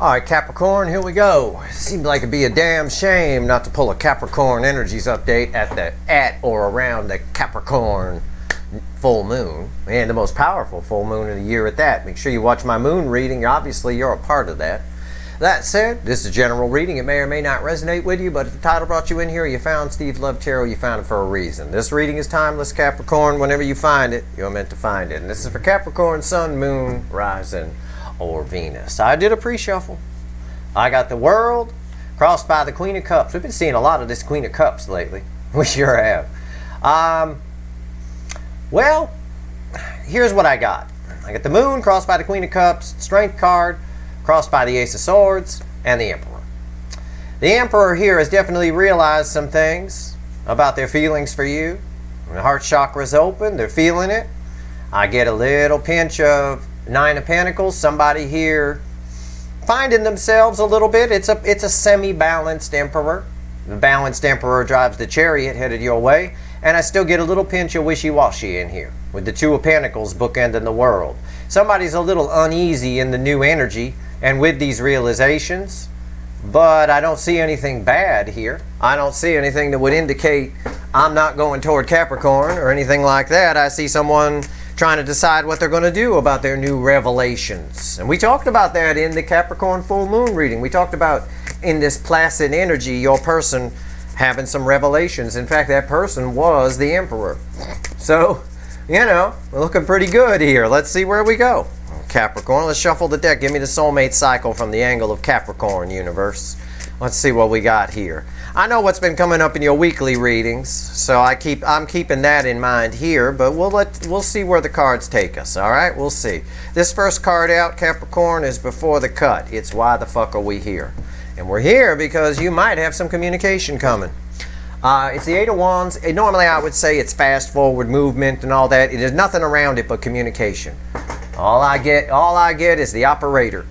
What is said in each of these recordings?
Alright, Capricorn, here we go. Seems like it'd be a damn shame not to pull a Capricorn Energies update at or around the Capricorn full moon. And the most powerful full moon of the year at that. Make sure you watch my moon reading. Obviously, you're a part of that. That said, this is a general reading. It may or may not resonate with you, but if the title brought you in here, you found Steve Love Tarot, you found it for a reason. This reading is timeless, Capricorn. Whenever you find it, you're meant to find it. And this is for Capricorn, Sun, Moon, Rising, or Venus. I did a pre-shuffle. I got the World crossed by the Queen of Cups. We've been seeing a lot of this Queen of Cups lately. We sure have. Well, here's what I got. I got the Moon crossed by the Queen of Cups, Strength card, crossed by the Ace of Swords, and the Emperor. The Emperor here has definitely realized some things about their feelings for you. The heart chakra is open. They're feeling it. I get a little pinch of Nine of Pentacles. Somebody here finding themselves a little bit. It's a semi-balanced Emperor. The balanced Emperor drives the Chariot headed your way. And I still get a little pinch of wishy-washy in here with the Two of Pentacles bookending the World. Somebody's a little uneasy in the new energy and with these realizations. But I don't see anything bad here. I don't see anything that would indicate I'm not going toward Capricorn or anything like that. I see someone trying to decide what they're going to do about their new revelations. And we talked about that in the Capricorn full moon reading. We talked about in this placid energy, your person having some revelations. In fact, that person was the Emperor. So, you know, we're looking pretty good here. Let's see where we go. Capricorn, let's shuffle the deck. Give me the soulmate cycle from the angle of Capricorn, universe. Let's see what we got here. I know what's been coming up in your weekly readings, so I'm keeping that in mind here, but we'll see where the cards take us, all right? We'll see. This first card out, Capricorn, is before the cut. It's why the fuck are we here? And we're here because you might have some communication coming. It's the Eight of Wands. Normally I would say it's fast forward movement and all that. There's nothing around it but communication. All I get is the operator.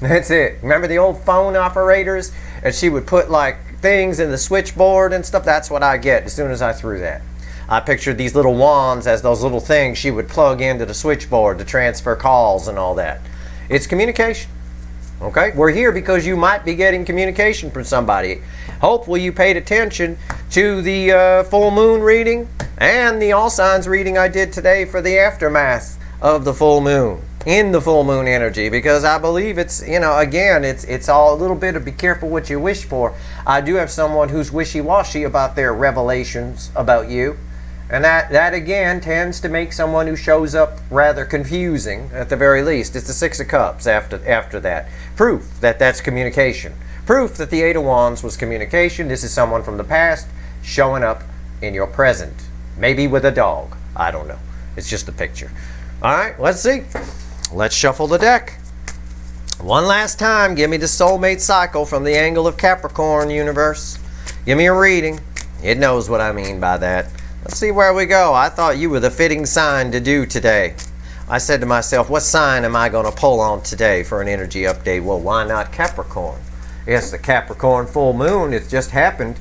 That's it. Remember the old phone operators? And she would put like things in the switchboard and stuff. That's what I get as soon as I threw that. I pictured these little wands as those little things she would plug into the switchboard to transfer calls and all that. It's communication. Okay? We're here because you might be getting communication from somebody. Hopefully you paid attention to the full moon reading and the all signs reading I did today for the aftermath of the full moon, in the full moon energy, because I believe it's, you know, again, it's all a little bit of be careful what you wish for. I do have someone who's wishy-washy about their revelations about you, and that again tends to make someone who shows up rather confusing at the very least. It's the Six of Cups after that. Proof that that's communication. Proof that the Eight of Wands was communication. This is someone from the past showing up in your present. Maybe with a dog. I don't know. It's just a picture. Alright, let's see. Let's shuffle the deck. One last time, give me the soulmate cycle from the angle of Capricorn, universe. Give me a reading. It knows what I mean by that. Let's see where we go. I thought you were the fitting sign to do today. I said to myself, what sign am I going to pull on today for an energy update? Well, why not Capricorn? Yes, the Capricorn full moon. It just happened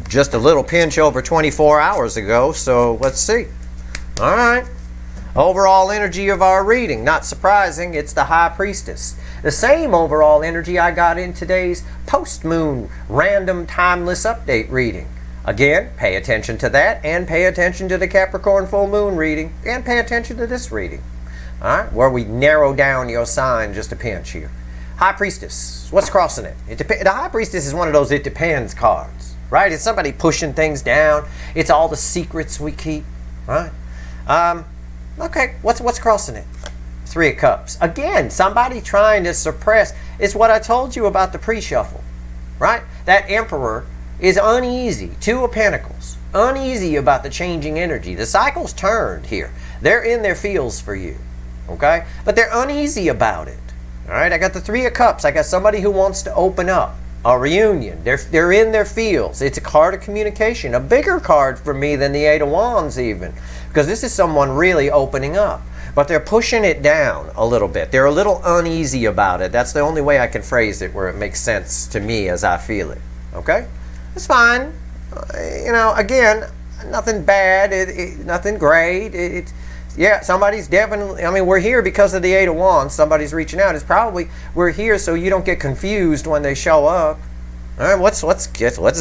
just a little pinch over 24 hours ago. So let's see. All right. Overall energy of our reading, not surprising, it's the High Priestess. The same overall energy I got in today's post-moon random timeless update reading. Again, pay attention to that and pay attention to the Capricorn full moon reading and pay attention to this reading. All right, where we narrow down your sign just a pinch here. High Priestess, what's crossing it? The High Priestess is one of those it depends cards, right? It's somebody pushing things down. It's all the secrets we keep, right? Okay, what's crossing it? Three of Cups. Again, somebody trying to suppress. It's what I told you about the pre-shuffle, right? That Emperor is uneasy. Two of Pentacles. Uneasy about the changing energy. The cycle's turned here. They're in their feels for you, okay? But they're uneasy about it, all right? I got the Three of Cups. I got somebody who wants to open up. A reunion. They're in their feels. It's a card of communication. A bigger card for me than the Eight of Wands even. Because this is someone really opening up. But they're pushing it down a little bit. They're a little uneasy about it. That's the only way I can phrase it where it makes sense to me as I feel it. Okay? It's fine. You know, again, nothing bad. Nothing great. Yeah, somebody's definitely, I mean, we're here because of the Eight of Wands. Somebody's reaching out. It's probably, we're here so you don't get confused when they show up. All right, let's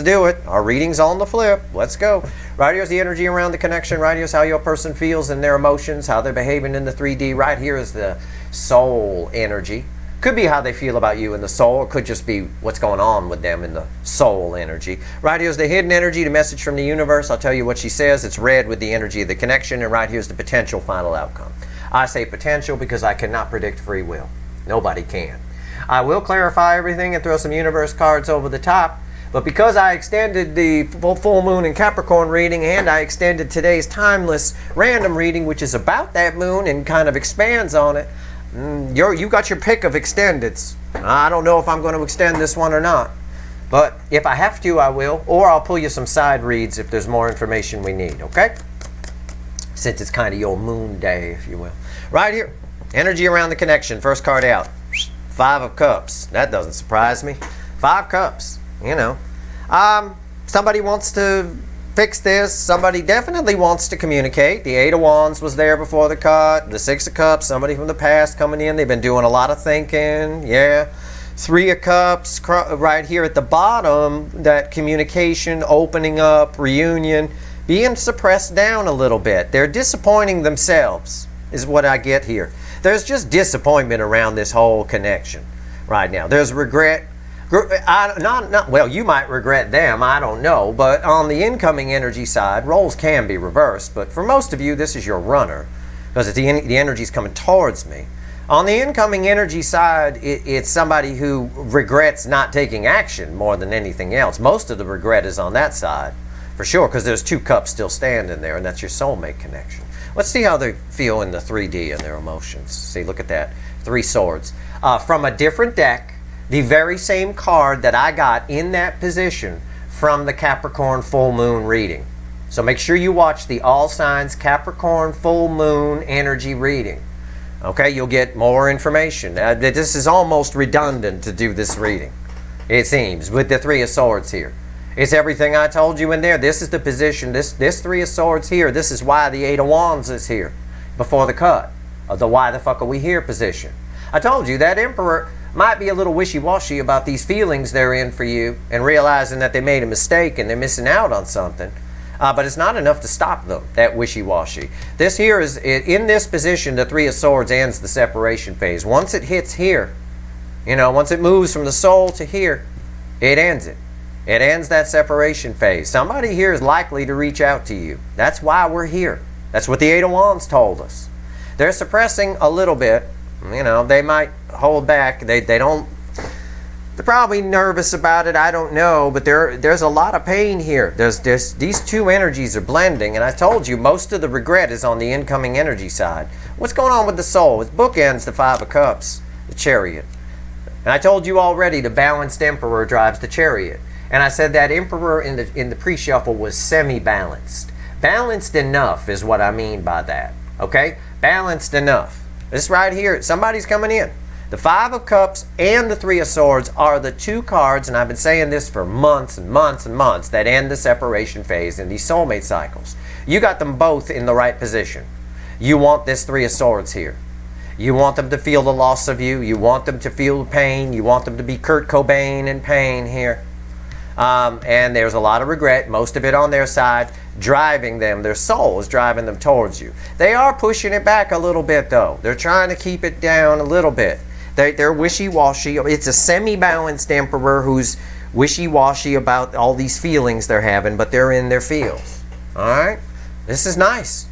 do it. Our reading's on the flip. Let's go. Right here's the energy around the connection. Right here's how your person feels and their emotions, how they're behaving in the 3D. Right here is the soul energy. Could be how they feel about you in the soul, or could just be what's going on with them in the soul energy. Right here's the hidden energy, the message from the universe. I'll tell you what she says. It's red with the energy of the connection, and right here's the potential final outcome. I say potential because I cannot predict free will. Nobody can. I will clarify everything and throw some universe cards over the top, but because I extended the full moon in Capricorn reading, and I extended today's timeless random reading, which is about that moon and kind of expands on it, you got your pick of extendeds. I don't know if I'm going to extend this one or not, but if I have to, I will, or I'll pull you some side reads if there's more information we need, okay? Since it's kind of your moon day, if you will. Right here, energy around the connection. First card out. 5 of Cups. That doesn't surprise me. 5 Cups, you know. Somebody wants to fix this. Somebody definitely wants to communicate. The 8 of Wands was there before the card. The 6 of Cups, somebody from the past coming in. They've been doing a lot of thinking. Yeah. 3 of Cups right here at the bottom. That communication, opening up, reunion, being suppressed down a little bit. They're disappointing themselves is what I get here. There's just disappointment around this whole connection right now. There's regret. Well, you might regret them, I don't know. But on the incoming energy side, roles can be reversed. But for most of you, this is your runner because the energy's coming towards me. On the incoming energy side, it's somebody who regrets not taking action more than anything else. Most of the regret is on that side, for sure, because there's 2 cups still standing there, and that's your soulmate connection. Let's see how they feel in the 3D and their emotions. See, look at that. 3 swords. From a different deck, the very same card that I got in that position from the Capricorn full moon reading. So make sure you watch the All Signs Capricorn full moon energy reading. Okay, you'll get more information. This is almost redundant to do this reading, it seems, with the 3 of Swords here. It's everything I told you in there. This is the position. This 3 of Swords here. This is why the 8 of Wands is here before the cut of the why the fuck are we here position. I told you that Emperor might be a little wishy-washy about these feelings they're in for you and realizing that they made a mistake and they're missing out on something. But it's not enough to stop them, that wishy-washy. This here is, in this position, the 3 of Swords ends the separation phase. Once it hits here, you know, once it moves from the soul to here, it ends it. It ends that separation phase. Somebody here is likely to reach out to you. That's why we're here. That's what the 8 of Wands told us. They're suppressing a little bit. You know, they might hold back. They're probably nervous about it. I don't know. But there's a lot of pain here. These 2 energies are blending. And I told you, most of the regret is on the incoming energy side. What's going on with the soul? It bookends the 5 of Cups, the Chariot. And I told you already, the balanced Emperor drives the Chariot. And I said that Emperor in the pre-shuffle was semi-balanced. Balanced enough is what I mean by that. Okay? Balanced enough. This right here, somebody's coming in. The 5 of Cups and the 3 of Swords are the 2 cards, and I've been saying this for months and months and months, that end the separation phase in these soulmate cycles. You got them both in the right position. You want this 3 of Swords here. You want them to feel the loss of you. You want them to feel pain. You want them to be Kurt Cobain in pain here. And there's a lot of regret, most of it on their side, driving them. Their soul is driving them towards you. They are pushing it back a little bit, though. They're trying to keep it down a little bit. They're wishy-washy. It's a semi-balanced Emperor who's wishy-washy about all these feelings they're having, but they're in their feels. All right? This is nice.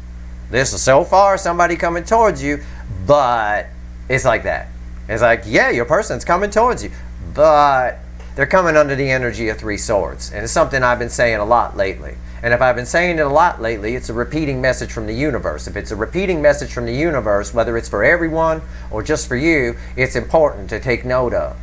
This is so far somebody coming towards you, but it's like that. It's like, yeah, your person's coming towards you, but they're coming under the energy of 3 swords. And it's something I've been saying a lot lately. And if I've been saying it a lot lately, it's a repeating message from the universe. If it's a repeating message from the universe, whether it's for everyone or just for you, it's important to take note of.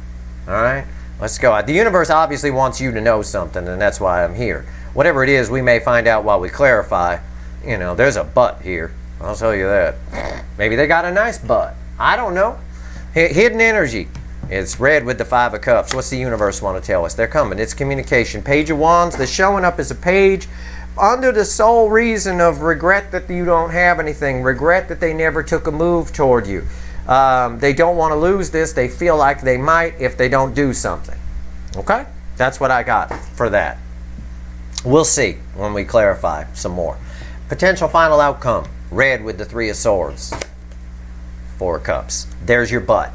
All right? Let's go. The universe obviously wants you to know something, and that's why I'm here. Whatever it is, we may find out while we clarify. You know, there's a but here. I'll tell you that. Maybe they got a nice but. I don't know. Hidden energy. It's red with the 5 of Cups. What's the universe want to tell us? They're coming. It's communication. Page of Wands. They're showing up as a page, under the sole reason of regret that you don't have anything, regret that they never took a move toward you. They don't want to lose this. They feel like they might if they don't do something. Okay? That's what I got for that. We'll see when we clarify some more. Potential final outcome. Red with the 3 of Swords. 4 of Cups. There's your butt.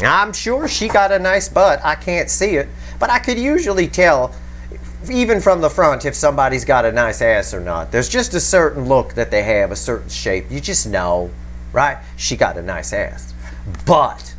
I'm sure she got a nice butt. I can't see it. But I could usually tell, even from the front, if somebody's got a nice ass or not. There's just a certain look that they have, a certain shape. You just know, right? She got a nice ass. But,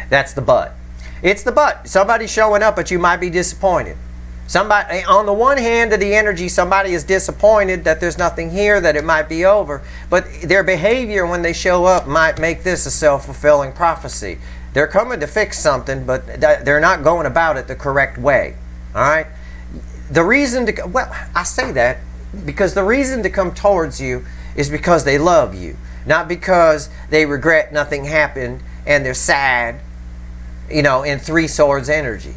that's the butt. It's the butt. Somebody's showing up, but you might be disappointed. Somebody, on the one hand of the energy, somebody is disappointed that there's nothing here, that it might be over. But their behavior when they show up might make this a self-fulfilling prophecy. They're coming to fix something, but they're not going about it the correct way. All right? The reason to, well, I say that because the reason to come towards you is because they love you. Not because they regret nothing happened and they're sad, you know, in 3 Swords energy.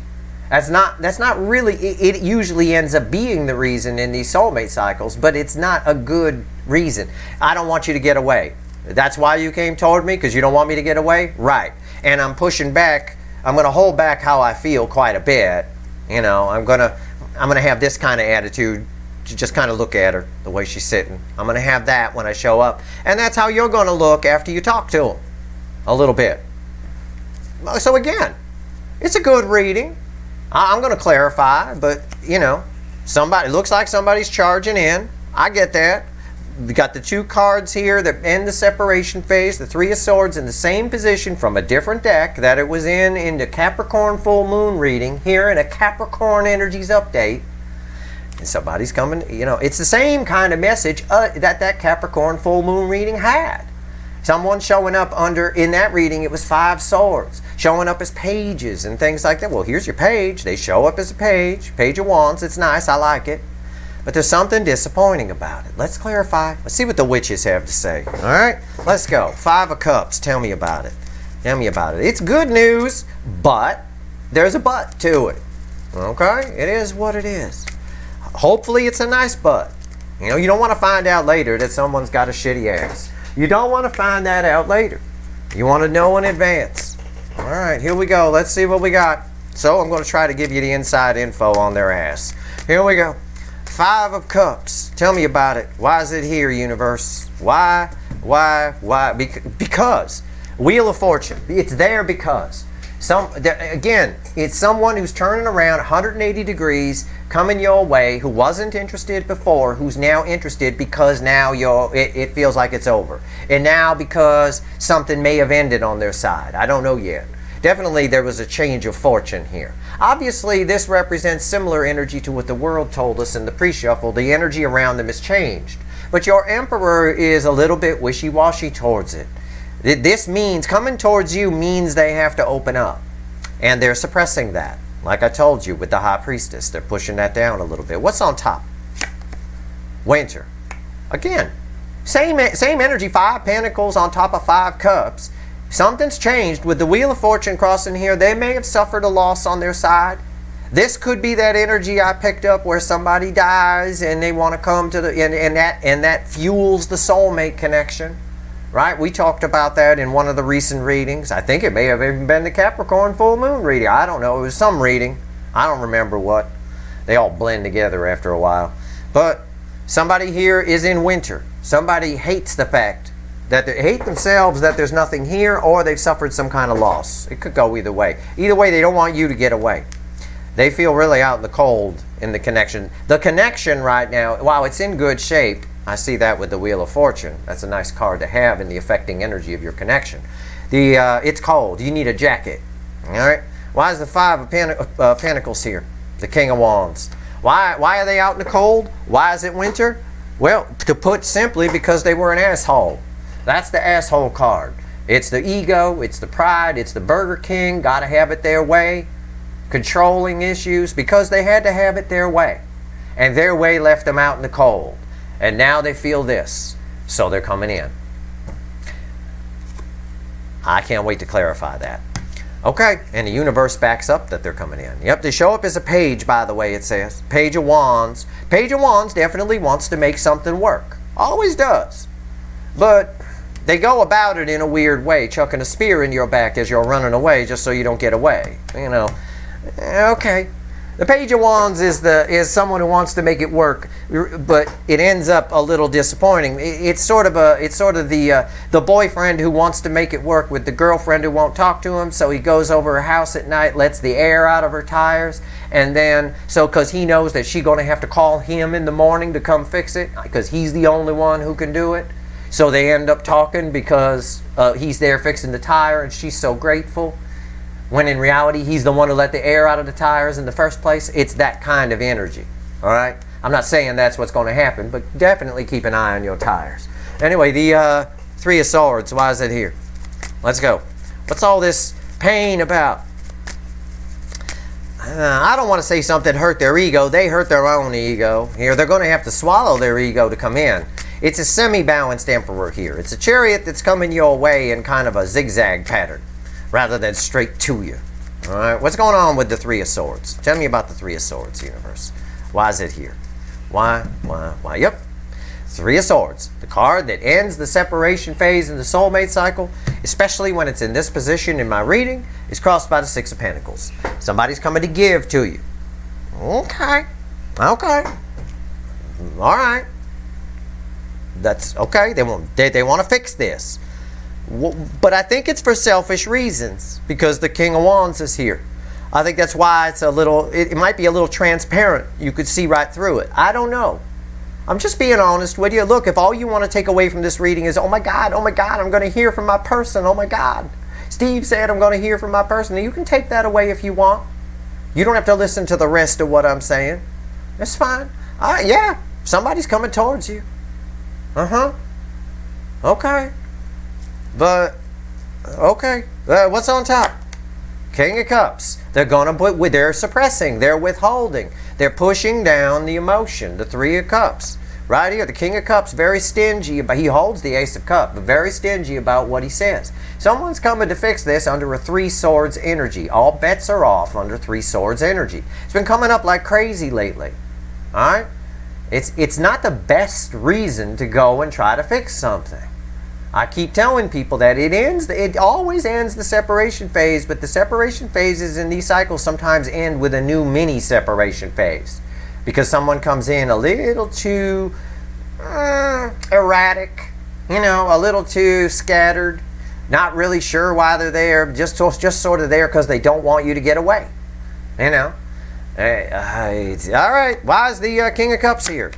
That's not really, it usually ends up being the reason in these soulmate cycles, but it's not a good reason. I don't want you to get away. That's why you came toward me, because you don't want me to get away? Right. And I'm pushing back, I'm going to hold back how I feel quite a bit. You know, I'm going to have this kind of attitude. Just kind of look at her, the way she's sitting. I'm going to have that when I show up. And that's how you're going to look after you talk to them. A little bit. So again, it's a good reading. I'm going to clarify, but, you know, somebody, looks like somebody's charging in. I get that. We got the 2 cards here that end the separation phase, the 3 of Swords in the same position from a different deck that it was in the Capricorn full moon reading, here in a Capricorn Energies Update. And somebody's coming, you know, it's the same kind of message that Capricorn full moon reading had. Someone showing up under, in that reading, it was 5 Swords. Showing up as pages and things like that. Well, here's your page. They show up as a page. Page of Wands. It's nice. I like it. But there's something disappointing about it. Let's clarify. Let's see what the witches have to say. All right? Let's go. 5 of Cups. Tell me about it. Tell me about it. It's good news, but there's a but to it. Okay? It is what it is. Hopefully it's a nice but. You know, you don't want to find out later that someone's got a shitty ass. You don't want to find that out later. You want to know in advance. All right, here we go. Let's see what we got. So I'm going to try to give you the inside info on their ass. Here we go. 5 of Cups. Tell me about it. Why is it here, universe? Why? Because. Wheel of Fortune. It's there because. Again, it's someone who's turning around 180 degrees, coming your way, who wasn't interested before, who's now interested because now it feels like it's over. And now because something may have ended on their side. I don't know yet. Definitely there was a change of fortune here. Obviously, this represents similar energy to what the world told us in the pre-shuffle. The energy around them has changed. But your Emperor is a little bit wishy-washy towards it. This means, coming towards you means they have to open up. And they're suppressing that. Like I told you with the High Priestess, they're pushing that down a little bit. What's on top? Winter. Again, same energy, 5 Pentacles on top of 5 Cups. Something's changed with the Wheel of Fortune crossing here. They may have suffered a loss on their side. This could be that energy I picked up where somebody dies and they want to come to the, and that fuels the soulmate connection. Right? We talked about that in one of the recent readings. I think it may have even been the Capricorn full moon reading. I don't know. It was some reading. I don't remember what. They all blend together after a while. But somebody here is in winter. Somebody hates the fact that they hate themselves that there's nothing here, or they've suffered some kind of loss. It could go either way. Either way, they don't want you to get away. They feel really out in the cold in the connection. The connection right now, while it's in good shape, I see that with the Wheel of Fortune. That's a nice card to have in the affecting energy of your connection. It's cold. You need a jacket. All right? Why is the 5 of Pentacles here? The King of Wands. Why are they out in the cold? Why is it winter? Well, to put simply, because they were an asshole. That's the asshole card. It's the ego. It's the pride. It's the Burger King. Got to have it their way. Controlling issues because they had to have it their way. And their way left them out in the cold. And now they feel this, so they're coming in. I can't wait to clarify that. Okay, and the universe backs up that they're coming in. Yep, they show up as a page, by the way, it says. Page of Wands. Page of Wands definitely wants to make something work. Always does. But they go about it in a weird way, chucking a spear in your back as you're running away just so you don't get away. You know, okay. The Page of Wands is someone who wants to make it work, but it ends up a little disappointing. It's sort of the boyfriend who wants to make it work with the girlfriend who won't talk to him, so he goes over her house at night, lets the air out of her tires, and then because he knows that she's going to have to call him in the morning to come fix it because he's the only one who can do it. So they end up talking because he's there fixing the tire and she's so grateful. When in reality, he's the one who let the air out of the tires in the first place. It's that kind of energy, all right? I'm not saying that's what's going to happen, but definitely keep an eye on your tires. Anyway, the Three of Swords, why is it here? Let's go. What's all this pain about? I don't want to say something hurt their ego. They hurt their own ego. Here, they're going to have to swallow their ego to come in. It's a semi-balanced Emperor here. It's a chariot that's coming your way in kind of a zigzag pattern, rather than straight to you. All right, what's going on with the Three of Swords? Tell me about the Three of Swords, universe. Why is it here? Why? Yep, Three of Swords. The card that ends the separation phase in the soulmate cycle, especially when it's in this position in my reading, is crossed by the Six of Pentacles. Somebody's coming to give to you. Okay. All right. That's okay. They want to fix this. But I think it's for selfish reasons because the King of Wands is here. I think that's why it's it might be a little transparent. You could see right through it. I don't know. I'm just being honest with you. Look, if all you want to take away from this reading is, oh my God, I'm going to hear from my person. Oh my God. Steve said I'm going to hear from my person. You can take that away if you want. You don't have to listen to the rest of what I'm saying. It's fine. Yeah, somebody's coming towards you. Okay. But, okay, what's on top? King of Cups. They're suppressing, they're withholding, they're pushing down the emotion. The Three of Cups. Right here, the King of Cups, very stingy, but he holds the Ace of Cups, but very stingy about what he says. Someone's coming to fix this under a Three Swords energy. All bets are off under Three Swords energy. It's been coming up like crazy lately. All right? It's not the best reason to go and try to fix something. I keep telling people that it always ends the separation phase, but the separation phases in these cycles sometimes end with a new mini separation phase because someone comes in a little too erratic, a little too scattered, not really sure why they're there, just sort of there because they don't want you to get away, all right, why is the King of Cups here?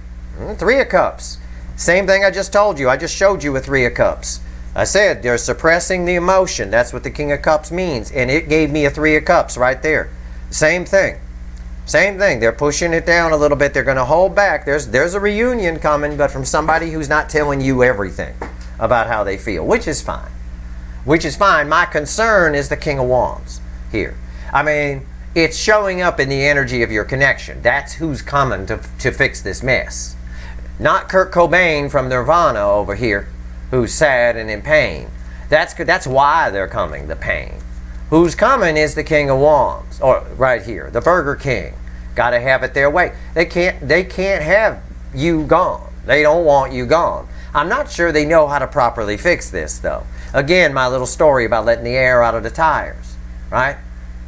Three of Cups. Same thing I just told you. I just showed you a Three of Cups. I said they're suppressing the emotion. That's what the King of Cups means. And it gave me a Three of Cups right there. Same thing. They're pushing it down a little bit. They're going to hold back. There's a reunion coming, but from somebody who's not telling you everything about how they feel, which is fine. My concern is the King of Wands here. I mean, it's showing up in the energy of your connection. That's who's coming to fix this mess. Not Kurt Cobain from Nirvana over here, who's sad and in pain. That's why they're coming, the pain. Who's coming is the King of Wands, or right here, the Burger King. Got to have it their way. They can't have you gone. They don't want you gone. I'm not sure they know how to properly fix this, though. Again, my little story about letting the air out of the tires, right?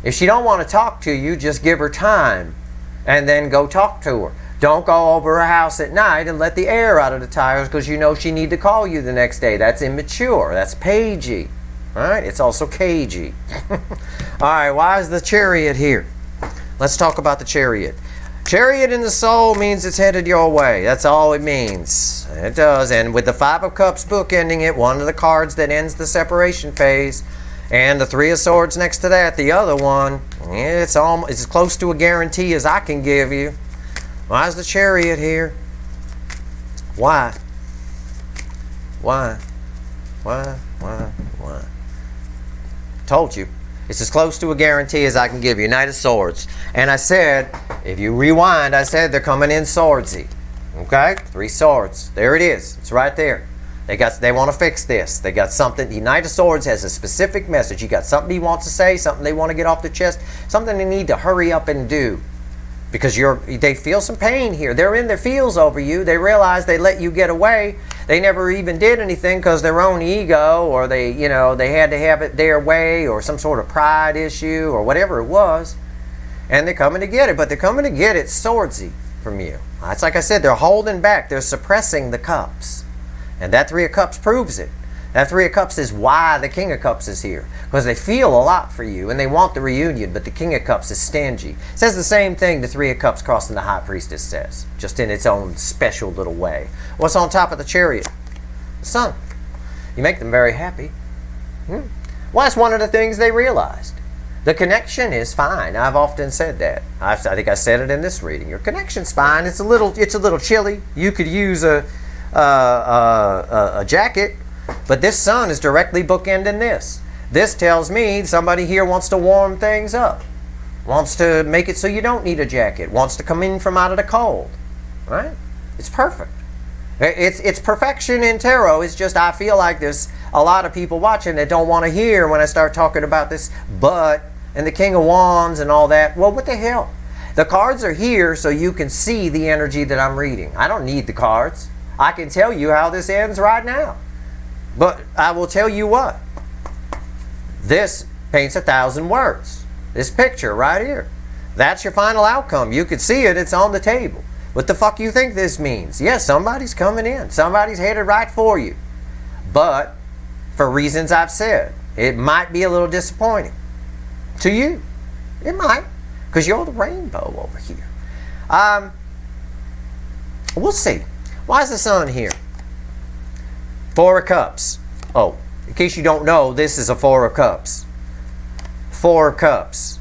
If she don't want to talk to you, just give her time and then go talk to her. Don't go over her house at night and let the air out of the tires because you know she need to call you the next day. That's immature. That's pagey. All right? It's also cagey. All right, why is the Chariot here? Let's talk about the Chariot. Chariot in the soul means it's headed your way. That's all it means. It does. And with the Five of Cups book ending it, one of the cards that ends the separation phase, and the Three of Swords next to that, the other one, it's as close to a guarantee as I can give you. Why is the Chariot here? Why? Told you. It's as close to a guarantee as I can give you. Knight of Swords. And I said, if you rewind, I said they're coming in swordsy. Okay? Three swords. There it is. It's right there. They want to fix this. They got something. The Knight of Swords has a specific message. You got something he wants to say, something they want to get off their chest, something they need to hurry up and do. Because they feel some pain here. They're in their feels over you. They realize they let you get away. They never even did anything because their own ego, or they had to have it their way, or some sort of pride issue, or whatever it was. And they're coming to get it, but they're coming to get it swordsy from you. It's like I said, they're holding back. They're suppressing the cups. And that Three of Cups proves it. That Three of Cups is why the King of Cups is here. Because they feel a lot for you and they want the reunion, but the King of Cups is stingy. It says the same thing the Three of Cups crossing the High Priestess says, just in its own special little way. What's on top of the Chariot? The Sun. You make them very happy. Well, that's one of the things they realized. The connection is fine. I've often said that. I think I said it in this reading. Your connection's fine. It's a little chilly. You could use a jacket, but this Sun is directly bookending this. This tells me somebody here wants to warm things up, wants to make it so you don't need a jacket, wants to come in from out of the cold, right? It's perfect. It's perfection in tarot. It's just I feel like there's a lot of people watching that don't want to hear when I start talking about this but and the King of Wands and all that. Well, what the hell? The cards are here so you can see the energy that I'm reading. I don't need the cards. I can tell you how this ends right now. But I will tell you what. This paints 1,000 words. This picture right here. That's your final outcome. You could see it. It's on the table. What the fuck you think this means? Yes, somebody's coming in. Somebody's headed right for you. But for reasons I've said, it might be a little disappointing. To you. It might. Because you're the rainbow over here. We'll see. Why is the Sun here? Four of Cups. Oh, in case you don't know, this is a Four of Cups. Four of Cups.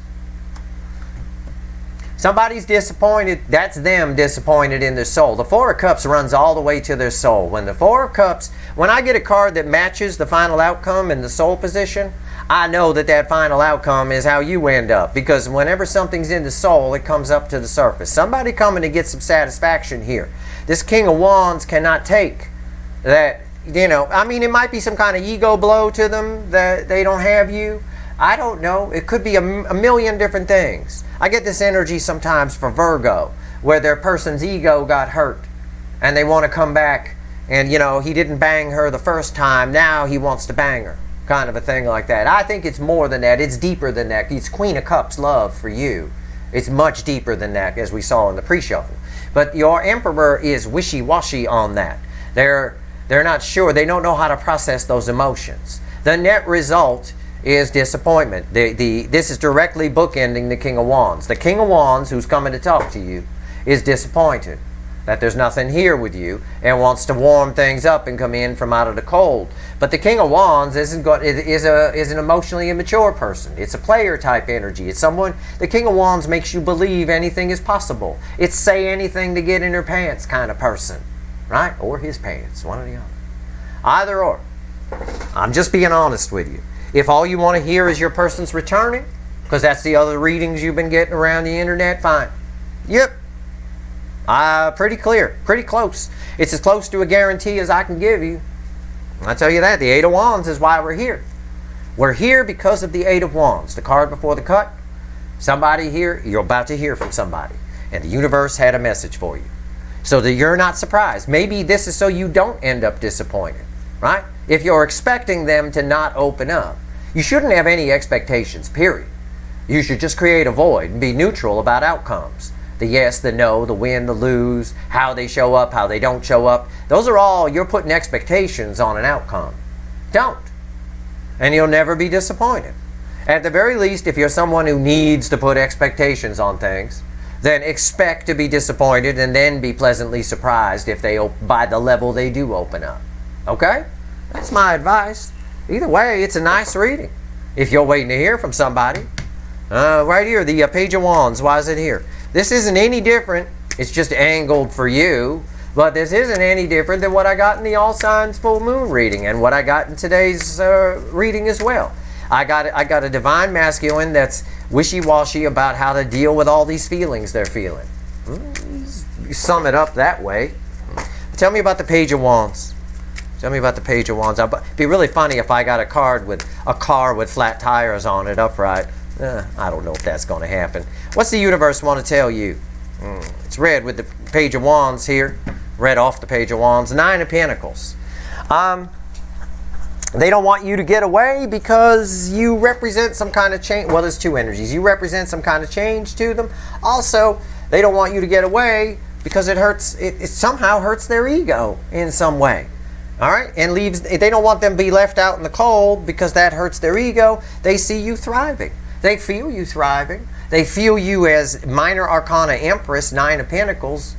Somebody's disappointed. That's them disappointed in their soul. The Four of Cups runs all the way to their soul. When the Four of Cups, when I get a card that matches the final outcome in the soul position, I know that that final outcome is how you end up. Because whenever something's in the soul, it comes up to the surface. Somebody coming to get some satisfaction here. This King of Wands cannot take that, I mean, it might be some kind of ego blow to them that they don't have you. I don't know. It could be a million different things. I get this energy sometimes for Virgo, where their person's ego got hurt and they want to come back and, he didn't bang her the first time. Now he wants to bang her. Kind of a thing like that. I think it's more than that. It's deeper than that. It's Queen of Cups love for you. It's much deeper than that, as we saw in the pre-shuffle. But your Emperor is wishy-washy on that. They're not sure. They don't know how to process those emotions. The net result is disappointment. This is directly bookending the King of Wands. The King of Wands, who's coming to talk to you, is disappointed that there's nothing here with you and wants to warm things up and come in from out of the cold. But the King of Wands is an emotionally immature person. It's a player type energy. It's someone, the King of Wands makes you believe anything is possible. It's say anything to get in her pants kind of person, right? Or his pants, one or the other. Either or. I'm just being honest with you. If all you want to hear is your person's returning, because that's the other readings you've been getting around the internet, fine. Yep. Pretty clear. Pretty close. It's as close to a guarantee as I can give you. I'll tell you that. The Eight of Wands is why we're here. We're here because of the Eight of Wands. The card before the cut. Somebody here, you're about to hear from somebody. And the universe had a message for you. So that you're not surprised. Maybe this is so you don't end up disappointed. Right? If you're expecting them to not open up, you shouldn't have any expectations, period. You should just create a void and be neutral about outcomes. The yes, the no, the win, the lose, how they show up, how they don't show up. Those are all, you're putting expectations on an outcome. Don't. And you'll never be disappointed. At the very least, if you're someone who needs to put expectations on things, then expect to be disappointed and then be pleasantly surprised if they, by the level they do open up. Okay? That's my advice. Either way, it's a nice reading. If you're waiting to hear from somebody. Right here, the Page of Wands. Why is it here? This isn't any different. It's just angled for you. But this isn't any different than what I got in the All Signs Full Moon reading and what I got in today's reading as well. I got a Divine Masculine that's wishy-washy about how to deal with all these feelings they're feeling. You sum it up that way. Tell me about the Page of Wands. Tell me about the Page of Wands. It'd be really funny if I got a car with flat tires on it, upright. I don't know if that's going to happen. What's the universe want to tell you? It's red with the Page of Wands here. Red off the Page of Wands. 9 of Pentacles. They don't want you to get away because you represent some kind of change. Well, there's 2 energies. You represent some kind of change to them. Also, they don't want you to get away because it somehow hurts their ego in some way. All right? And they don't want them to be left out in the cold because that hurts their ego. They see you thriving. They feel you thriving. They feel you as minor arcana Empress, 9 of Pentacles.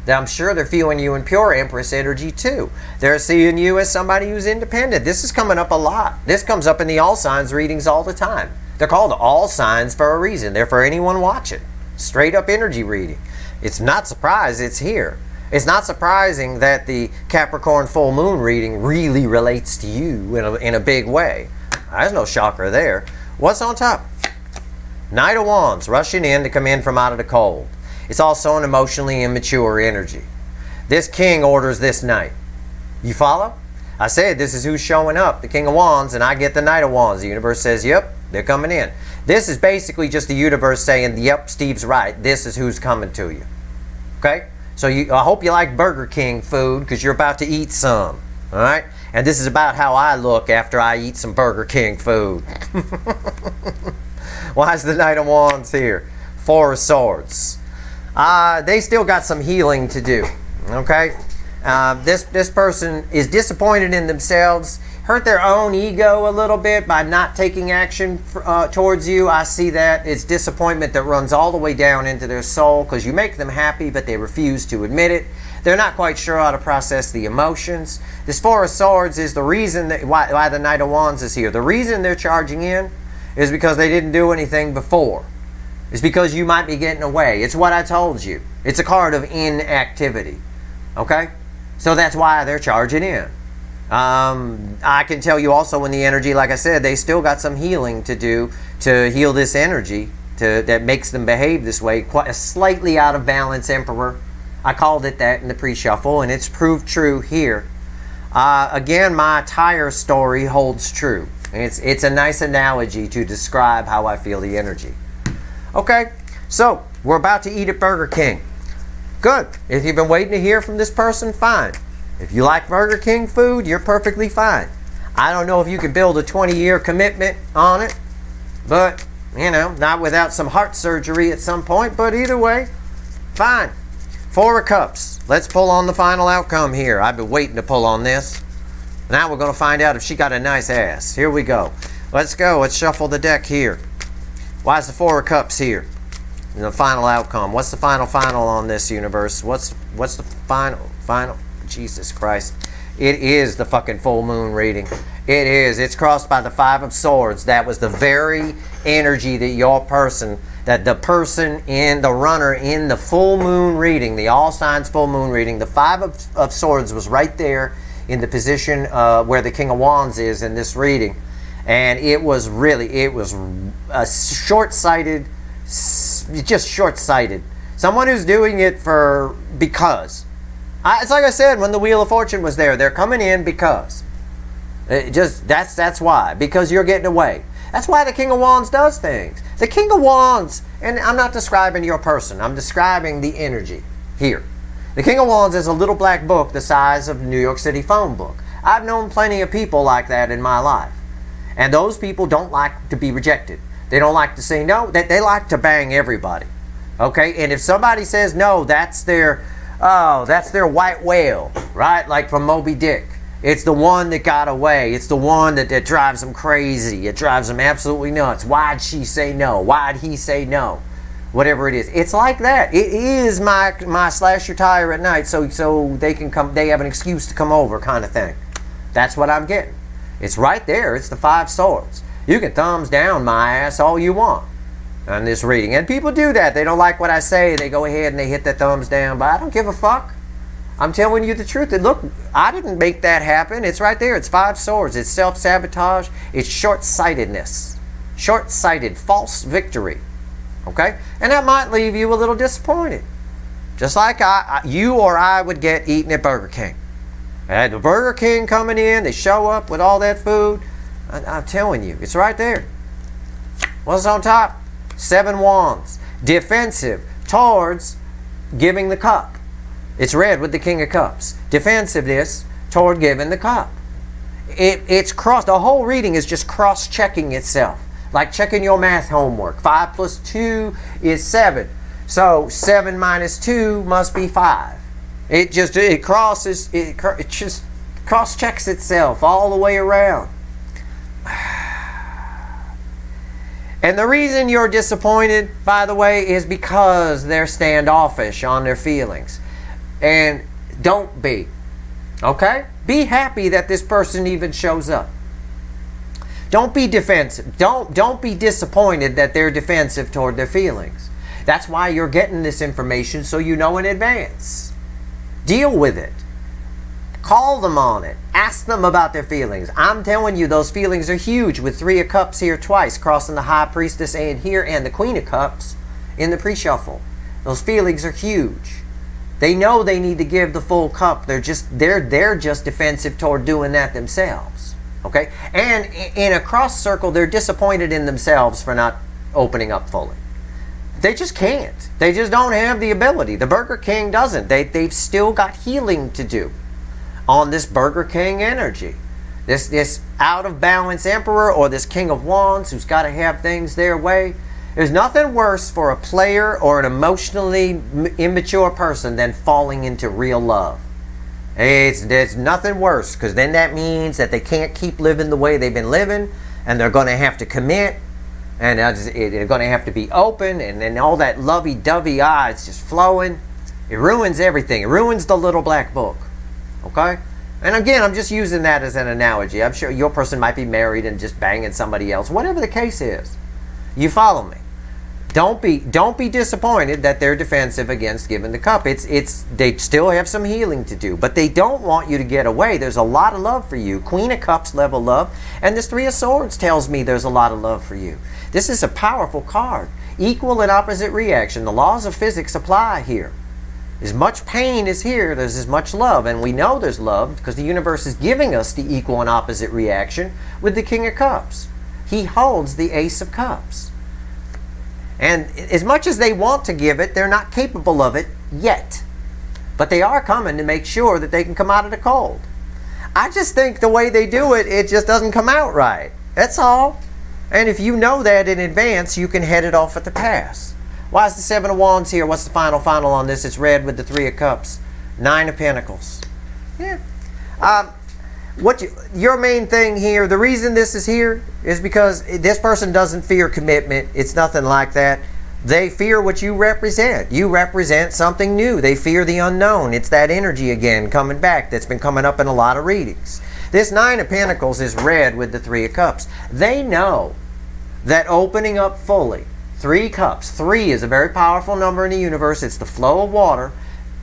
I'm sure they're feeling you in pure Empress energy too. They're seeing you as somebody who's independent. This is coming up a lot. This comes up in the all signs readings all the time. They're called all signs for a reason. They're for anyone watching. Straight up energy reading. It's not surprised it's here. It's not surprising that the Capricorn full moon reading really relates to you in a big way. There's no shocker there. What's on top? Knight of Wands, rushing in to come in from out of the cold. It's also an emotionally immature energy. This king orders this knight. You follow? I said this is who's showing up, the King of Wands, and I get the Knight of Wands. The universe says, yep, they're coming in. This is basically just the universe saying, yep, Steve's right. This is who's coming to you. Okay? So I hope you like Burger King food because you're about to eat some. All right? And this is about how I look after I eat some Burger King food. Why is the Knight of Wands here? 4 of Swords. They still got some healing to do. Okay? This person is disappointed in themselves, hurt their own ego a little bit by not taking action towards you. I see that. It's disappointment that runs all the way down into their soul because you make them happy, but they refuse to admit it. They're not quite sure how to process the emotions. This 4 of Swords is the reason why the Knight of Wands is here. The reason they're charging in is because they didn't do anything before. It's because you might be getting away. It's what I told you. It's a card of inactivity. Okay? So that's why they're charging in. I can tell you also in the energy, like I said, they still got some healing to do to heal this energy that makes them behave this way. Quite a slightly out of balance Emperor. I called it that in the pre-shuffle, and it's proved true here. Again, my tire story holds true. It's a nice analogy to describe how I feel the energy. Okay, so we're about to eat at Burger King. Good. If you've been waiting to hear from this person, fine. If you like Burger King food, you're perfectly fine. I don't know if you can build a 20-year commitment on it, but, you know, not without some heart surgery at some point, but either way, fine. 4 of Cups. Let's pull on the final outcome here. I've been waiting to pull on this. Now we're going to find out if she got a nice ass. Here we go. Let's go. Let's shuffle the deck here. Why is the 4 of Cups here? The final outcome. What's the final on this universe? What's the final? Jesus Christ. It is the fucking full moon reading. It is. It's crossed by the 5 of Swords. That was the very energy that your person, that the person in the runner in the full moon reading, the all signs full moon reading, the 5 of Swords was right there in the position where the King of Wands is in this reading. And it was a short-sighted, just short-sighted. Someone who's doing it because. It's like I said when the Wheel of Fortune was there. They're coming in because. That's why. Because you're getting away. That's why the King of Wands does things. The King of Wands, and I'm not describing your person. I'm describing the energy here. The King of Wands is a little black book the size of the New York City phone book. I've known plenty of people like that in my life. And those people don't like to be rejected. They don't like to say no. They like to bang everybody. Okay? And if somebody says no, that's their white whale, right? Like from Moby Dick. It's the one that got away. It's the one that drives them crazy. It drives them absolutely nuts. Why'd she say no? Why'd he say no? Whatever it is. It's like that. It is my slash your tire at night so they can come, they have an excuse to come over kind of thing. That's what I'm getting. It's right there. It's the 5 Swords. You can thumbs down my ass all you want on this reading. And people do that. They don't like what I say. They go ahead and they hit the thumbs down. But I don't give a fuck. I'm telling you the truth. And look, I didn't make that happen. It's right there. It's 5 Swords. It's self-sabotage. It's short-sightedness. Short-sighted. False victory. Okay? And that might leave you a little disappointed. Just like you or I would get eaten at Burger King. And the Burger King coming in, they show up with all that food. I'm telling you, it's right there. What's on top? 7 wands. Defensive towards giving the cup. It's red with the King of Cups. Defensiveness toward giving the cup. It's cross. The whole reading is just cross-checking itself. Like checking your math homework. 5 plus 2 is 7. So 7 minus 2 must be 5. It just cross-checks itself all the way around. And the reason you're disappointed, by the way, is because they're standoffish on their feelings. And don't be. Okay? Be happy that this person even shows up. Don't be defensive. Don't be disappointed that they're defensive toward their feelings. That's why you're getting this information, so you know in advance. Deal with it. Call them on it. Ask them about their feelings. I'm telling you, those feelings are huge with 3 of Cups here twice, crossing the High Priestess and here, and the Queen of Cups in the pre-shuffle. Those feelings are huge. They know they need to give the full cup. They're just defensive toward doing that themselves. Okay? And in a cross circle, they're disappointed in themselves for not opening up fully. They just can't. They just don't have the ability. The Burger King doesn't. They've still got healing to do on this Burger King energy. This out of balance Emperor or this King of Wands who's got to have things their way. There's nothing worse for a player or an emotionally immature person than falling into real love. There's nothing worse, because then that means that they can't keep living the way they've been living, and they're going to have to commit, and they're going to have to be open, and then all that lovey-dovey eyes just flowing. It ruins everything. It ruins the little black book. Okay? And again, I'm just using that as an analogy. I'm sure your person might be married and just banging somebody else. Whatever the case is. You follow me. Don't be disappointed that they're defensive against giving the cup. They still have some healing to do, but they don't want you to get away. There's a lot of love for you. Queen of Cups level love, and this 3 of Swords tells me there's a lot of love for you. This is a powerful card. Equal and opposite reaction. The laws of physics apply here. As much pain is here, there's as much love, and we know there's love because the universe is giving us the equal and opposite reaction with the King of Cups. He holds the Ace of Cups. And as much as they want to give it, they're not capable of it yet. But they are coming to make sure that they can come out of the cold. I just think the way they do it, it just doesn't come out right. That's all. And if you know that in advance, you can head it off at the pass. Why is the 7 of Wands here? What's the final on this? It's red with the 3 of Cups. 9 of Pentacles. Yeah. Your main thing here, the reason this is here is because this person doesn't fear commitment. It's nothing like that. They fear what you represent. You represent something new. They fear the unknown. It's that energy again coming back that's been coming up in a lot of readings. This 9 of Pentacles is red with the 3 of Cups. They know that opening up fully, 3 cups. 3 is a very powerful number in the universe. It's the flow of water,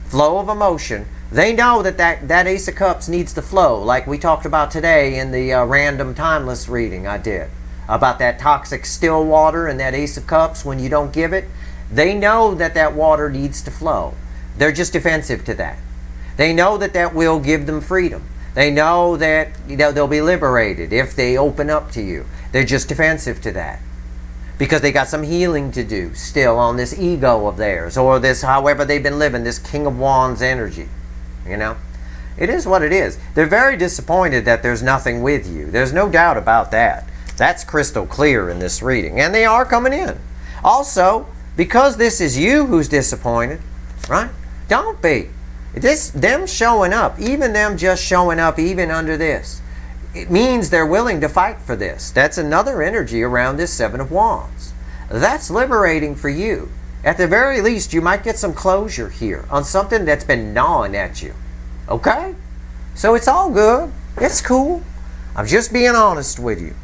flow of emotion. They know that Ace of Cups needs to flow, like we talked about today in the random timeless reading I did, about that toxic still water and that Ace of Cups when you don't give it. They know that water needs to flow. They're just defensive to that. They know that will give them freedom. They know that they'll be liberated if they open up to you. They're just defensive to that because they got some healing to do still on this ego of theirs, or this, however they've been living, this King of Wands energy. You know, it is what it is. They're very disappointed that there's nothing with you. There's no doubt about that. That's crystal clear in this reading. And they are coming in. Also, because this is you who's disappointed, right? Don't be. Them showing up, even them just showing up, even under this, it means they're willing to fight for this. That's another energy around this 7 of Wands. That's liberating for you. At the very least, you might get some closure here on something that's been gnawing at you. Okay? So it's all good. It's cool. I'm just being honest with you.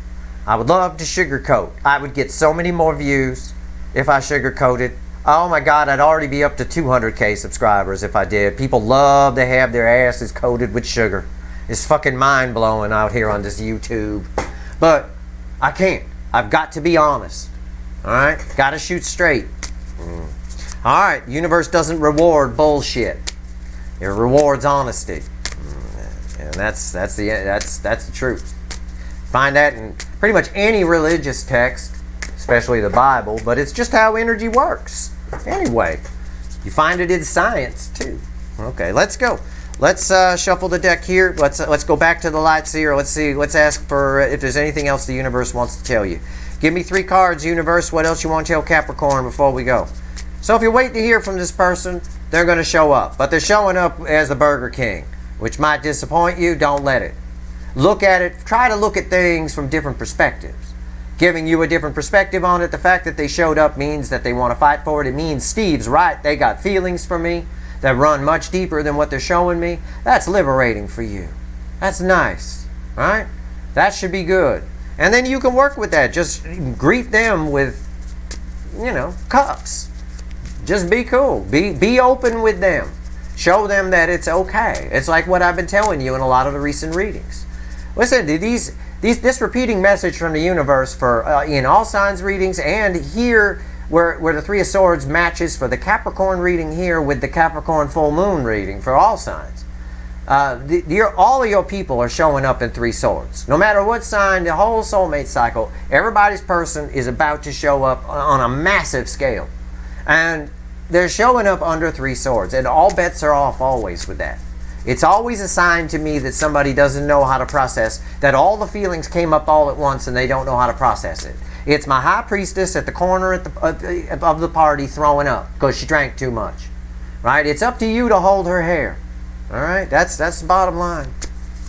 I would love to sugarcoat. I would get so many more views if I sugarcoated. Oh my God, I'd already be up to 200K subscribers if I did. People love to have their asses coated with sugar. It's fucking mind-blowing out here on this YouTube. But I can't. I've got to be honest. Alright? Got to shoot straight. Alright, universe doesn't reward bullshit. It rewards honesty. And that's the truth. Find that in pretty much any religious text, especially the Bible, but it's just how energy works. Anyway, you find it in science too. Okay, let's go. Let's shuffle the deck here. Let's go back to the light seer. Let's see. Let's ask for if there's anything else the universe wants to tell you. Give me 3 cards, universe. What else you want to tell Capricorn before we go? So if you wait to hear from this person, they're going to show up. But they're showing up as the Burger King, which might disappoint you. Don't let it. Look at it. Try to look at things from different perspectives. Giving you a different perspective on it. The fact that they showed up means that they want to fight for it. It means Steve's right. They got feelings for me that run much deeper than what they're showing me. That's liberating for you. That's nice, right? That should be good. And then you can work with that. Just greet them with, cups. Just be cool. Be open with them. Show them that it's okay. It's like what I've been telling you in a lot of the recent readings. Listen, this repeating message from the universe for in all signs readings, and here where the Three of Swords matches for the Capricorn reading here with the Capricorn full moon reading for all signs. All of your people are showing up in 3 swords. No matter what sign, the whole soulmate cycle, everybody's person is about to show up on a massive scale. And they're showing up under 3 swords. And all bets are off always with that. It's always a sign to me that somebody doesn't know how to process, that all the feelings came up all at once and they don't know how to process it. It's my high priestess at the corner of the party throwing up because she drank too much. Right? It's up to you to hold her hair. All right? That's the bottom line.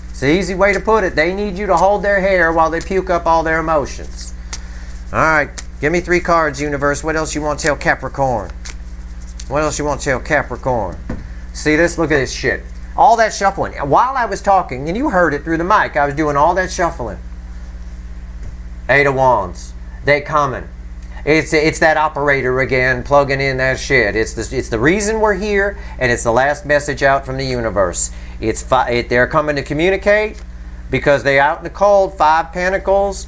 It's the easy way to put it. They need you to hold their hair while they puke up all their emotions. All right. Give me 3 cards, universe. What else you want to tell Capricorn? What else you want to tell Capricorn? See this? Look at this shit. All that shuffling. While I was talking, and you heard it through the mic, I was doing all that shuffling. 8 of Wands. They coming. It's that operator again, plugging in that shit. It's the reason we're here, and it's the last message out from the universe. They're coming to communicate because they're out in the cold. 5 Pentacles,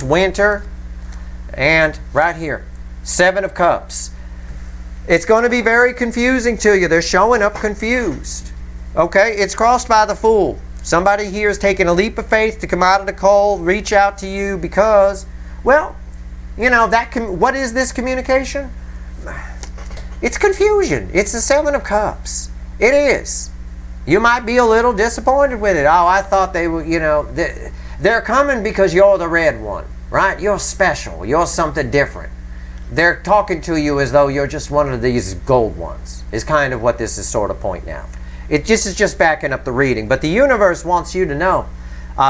winter, and right here, 7 of Cups. It's going to be very confusing to you. They're showing up confused. Okay, it's crossed by the Fool. Somebody here is taking a leap of faith to come out of the cold, reach out to you because, well, what is this communication? It's confusion. It's the 7 of Cups. It is. You might be a little disappointed with it. Oh, I thought they were, they're coming because you're the red one, right? You're special. You're something different. They're talking to you as though you're just one of these gold ones, is kind of what this is sort of pointing out. It just is just backing up the reading. But the universe wants you to know.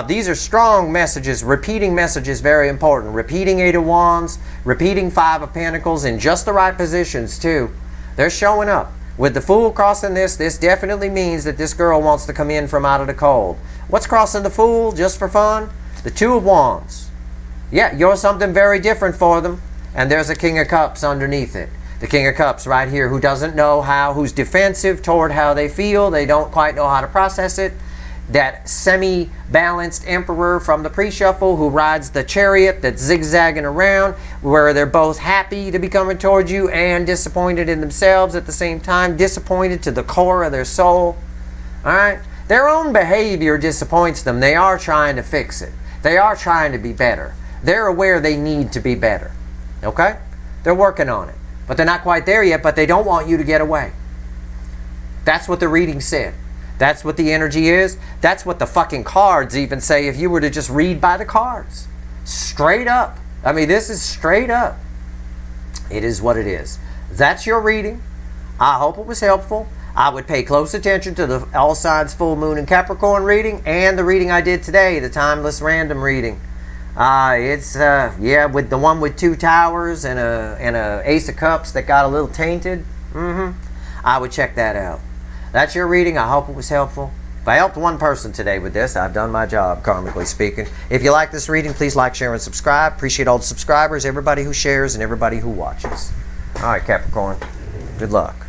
These are strong messages. Repeating messages, very important. Repeating 8 of Wands, repeating 5 of Pentacles in just the right positions too. They're showing up. With the Fool crossing this definitely means that this girl wants to come in from out of the cold. What's crossing the Fool just for fun? The 2 of Wands. Yeah, you're something very different for them. And there's a King of Cups underneath it. The King of Cups right here who doesn't know who's defensive toward how they feel. They don't quite know how to process it. That semi-balanced Emperor from the pre-shuffle who rides the chariot that's zigzagging around, where they're both happy to be coming towards you and disappointed in themselves at the same time, disappointed to the core of their soul. All right? Their own behavior disappoints them. They are trying to fix it. They are trying to be better. They're aware they need to be better. Okay? They're working on it. But they're not quite there yet, but they don't want you to get away. That's what the reading said. That's what the energy is. That's what the fucking cards even say if you were to just read by the cards. Straight up. I mean, this is straight up. It is what it is. That's your reading. I hope it was helpful. I would pay close attention to the All Signs Full Moon and Capricorn reading and the reading I did today, the Timeless Random reading. With the one with 2 towers and a Ace of Cups that got a little tainted. I would check that out. That's your reading. I hope it was helpful. If I helped one person today with this, I've done my job, karmically speaking. If you like this reading, please like, share, and subscribe. Appreciate all the subscribers, everybody who shares, and everybody who watches. All right, Capricorn. Good luck.